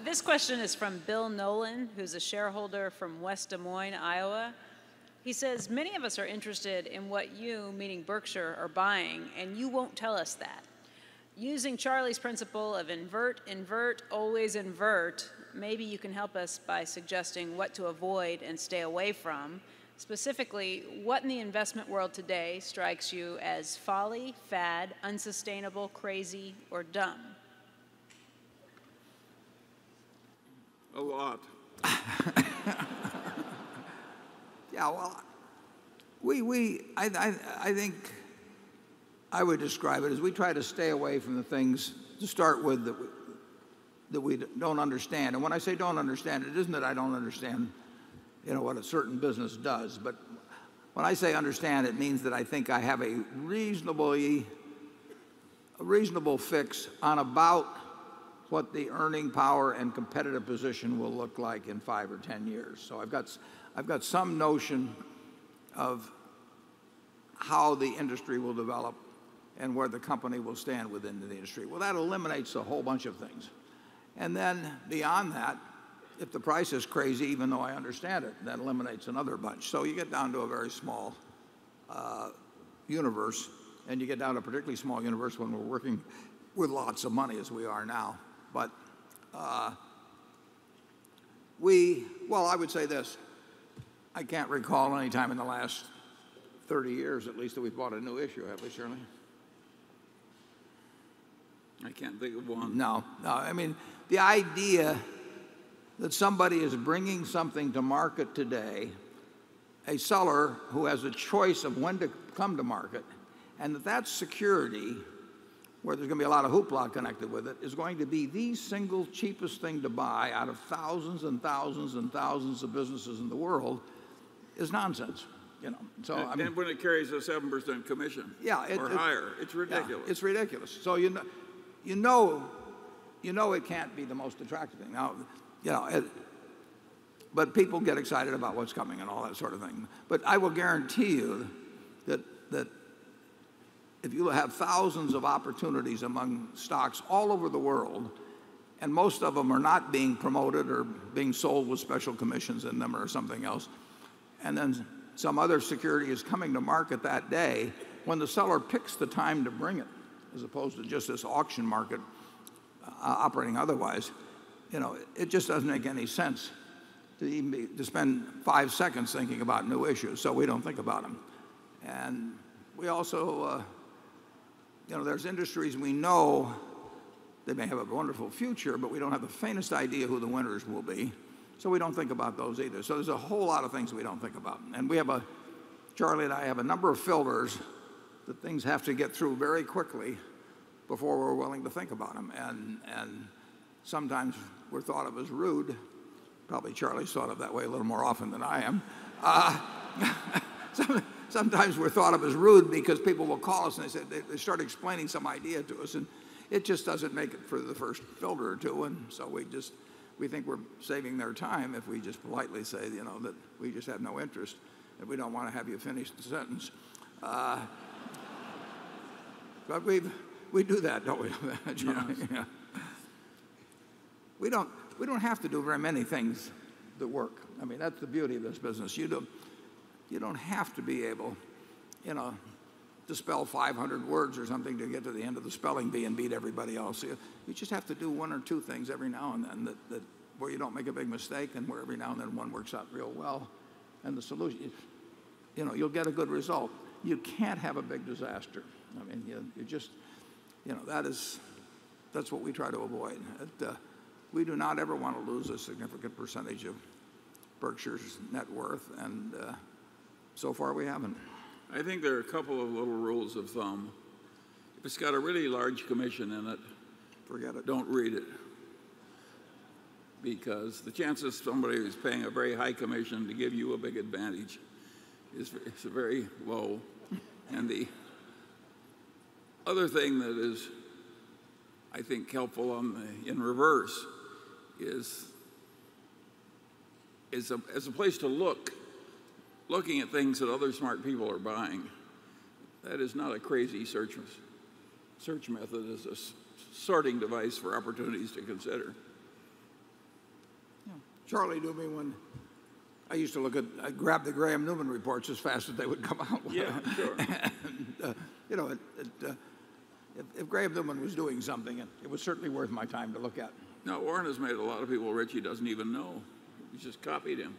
This question is from Bill Nolan, who's a shareholder from West Des Moines, Iowa. He says, many of us are interested in what you, meaning Berkshire, are buying, and you won't tell us that. Using Charlie's principle of invert, invert, always invert, maybe you can help us by suggesting what to avoid and stay away from. Specifically, what in the investment world today strikes you as folly, fad, unsustainable, crazy, or dumb? A lot. Yeah, well, I think I would describe it as we try to stay away from the things to start with that we don't understand. And when I say don't understand, it isn't that I don't understand, what a certain business does. But when I say understand, it means that I think I have a reasonable fix on about what the earning power and competitive position will look like in 5 or 10 years. So I've got some notion of how the industry will develop and where the company will stand within the industry. Well, that eliminates a whole bunch of things. And then beyond that, if the price is crazy, even though I understand it, that eliminates another bunch. So you get down to a very small universe, and you get down to a particularly small universe when we're working with lots of money as we are now. But I would say this. I can't recall any time in the last 30 years, at least, that we've bought a new issue, have we, Shirley? I can't think of one. No. I mean, the idea that somebody is bringing something to market today, a seller who has a choice of when to come to market, and that security, where there's going to be a lot of hoopla connected with it, is going to be the single cheapest thing to buy out of thousands and thousands and thousands of businesses in the world, is nonsense. So and when it carries a 7% commission, or higher, it's ridiculous. Yeah, it's ridiculous. So you know it can't be the most attractive thing. Now, but people get excited about what's coming and all that sort of thing. But I will guarantee you that if you have thousands of opportunities among stocks all over the world, and most of them are not being promoted or being sold with special commissions in them or something else, and then some other security is coming to market that day, when the seller picks the time to bring it, as opposed to just this auction market operating otherwise, it just doesn't make any sense to spend 5 seconds thinking about new issues. So we don't think about them. And we also, there's industries we know they may have a wonderful future, but we don't have the faintest idea who the winners will be. So we don't think about those either. So there's a whole lot of things we don't think about. And Charlie and I have a number of filters that things have to get through very quickly before we're willing to think about them. And sometimes we're thought of as rude. Probably Charlie's thought of that way a little more often than I am. Sometimes we're thought of as rude because people will call us and they start explaining some idea to us, and it just doesn't make it for the first filter or two. And so we think we're saving their time if we just politely say, that we just have no interest, that we don't want to have you finish the sentence. But we do that, don't we? Yeah. We don't have to do very many things that work. I mean, that's the beauty of this business. You don't have to be able, to spell 500 words or something to get to the end of the spelling bee and beat everybody else. You just have to do one or two things every now and then that where you don't make a big mistake, and where every now and then one works out real well. And the solution, you'll get a good result. You can't have a big disaster. I mean, you just, that's what we try to avoid. We do not ever want to lose a significant percentage of Berkshire's net worth, and so far we haven't. I think there are a couple of little rules of thumb. If it's got a really large commission in it, forget it. Don't read it. Because the chances somebody who's paying a very high commission to give you a big advantage is very low. And the other thing that is, I think, helpful in reverse is as a place to looking at things that other smart people are buying. That is not a crazy search method. It's a sorting device for opportunities to consider. Charlie knew me when I used to I'd grab the Graham Newman reports as fast as they would come out. Yeah, sure. And, you know, if Graham Newman was doing something, it was certainly worth my time to look at. Now, Warren has made a lot of people rich he doesn't even know. He's just copied him.